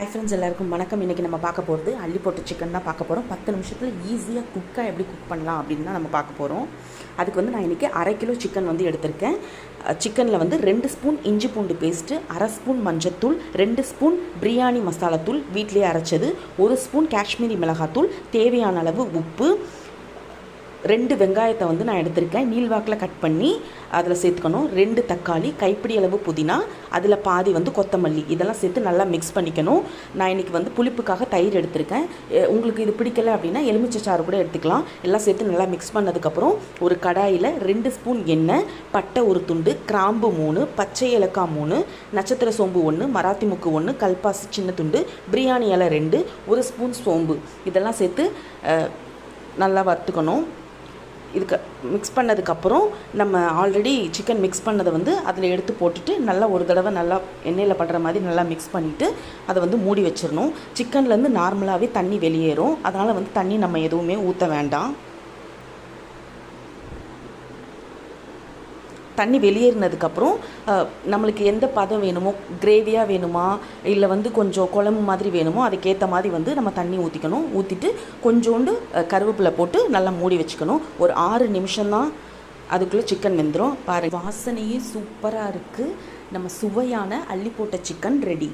Hi friends, எல்லாருக்கும் வணக்கம். இன்றைக்கி நம்ம பார்க்க போகிறது அள்ளி போட்ட சிக்கன் தான் பார்க்க போகிறோம். 10 நிமிஷத்தில் ஈஸியாக குக்காக எப்படி குக் பண்ணலாம் அப்படின்னு தான் நம்ம பார்க்க போகிறோம். அதுக்கு வந்து நான் இன்றைக்கி 1/2 கிலோ சிக்கன் வந்து எடுத்திருக்கேன். சிக்கனில் வந்து 2 ஸ்பூன் இஞ்சி பூண்டு பேஸ்ட்டு, 1/2 ஸ்பூன் மஞ்சத்தூள், 2 ஸ்பூன் பிரியாணி மசாலாத்தூள் வீட்டிலேயே அரைச்சது, 1 ஸ்பூன் காஷ்மீரி மிளகாத்தூள், தேவையான அளவு உப்பு, 2 வெங்காயத்தை வந்து நான் எடுத்திருக்கேன், நீள்வாக்கில் கட் பண்ணி அதில் சேர்த்துக்கணும். 2 தக்காளி, கைப்பிடி அளவு புதினா, அதில் பாதி வந்து கொத்தமல்லி, இதெல்லாம் சேர்த்து நல்லா மிக்ஸ் பண்ணிக்கணும். நான் இன்றைக்கி வந்து புளிப்புக்காக தயிர் எடுத்திருக்கேன். உங்களுக்கு இது பிடிக்கலை அப்படின்னா எலுமிச்சை சாறு கூட எடுத்துக்கலாம். எல்லாம் சேர்த்து நல்லா மிக்ஸ் பண்ணதுக்கப்புறம் ஒரு கடாயில் 2 ஸ்பூன் எண்ணெய், பட்டை 1 துண்டு, கிராம்பு 3, பச்சை ஏலக்காய் 3, நட்சத்திர சோம்பு 1, மராத்தி முக்கு 1, கல்பாசி சின்ன துண்டு, பிரியாணி இலை 2, 1 ஸ்பூன் சோம்பு, இதெல்லாம் சேர்த்து நல்லா வறுத்துக்கணும். இதுக்கு மிக்ஸ் பண்ணதுக்கப்புறம் நம்ம ஆல்ரெடி சிக்கன் மிக்ஸ் பண்ணதை வந்து அதில் எடுத்து போட்டுட்டு நல்லா ஒரு தடவை நல்லா எண்ணெயில் படுற மாதிரி நல்லா மிக்ஸ் பண்ணிவிட்டு அதை வந்து மூடி வச்சிடணும். சிக்கன்லேருந்து நார்மலாகவே தண்ணி வெளியேறும், அதனால் வந்து தண்ணி நம்ம எதுவுமே ஊற்ற வேண்டாம். தண்ணி வெளியேறினதுக்கப்புறம் நம்மளுக்கு எந்த பதம் வேணுமோ, கிரேவியாக வேணுமா இல்லை வந்து கொஞ்சம் குழம்பு மாதிரி வேணுமோ அதுக்கேற்ற மாதிரி வந்து நம்ம தண்ணி ஊற்றிக்கணும். ஊற்றிட்டு கொஞ்சோண்டு கருவேப்பிலை போட்டு நல்லா மூடி வச்சுக்கணும். ஒரு 6 நிமிஷம்தான், அதுக்குள்ளே சிக்கன் வெந்துடும். பாருங்கள், வாசனையே சூப்பராக இருக்குது. நம்ம சுவையான அள்ளி போட்ட சிக்கன் ரெடி.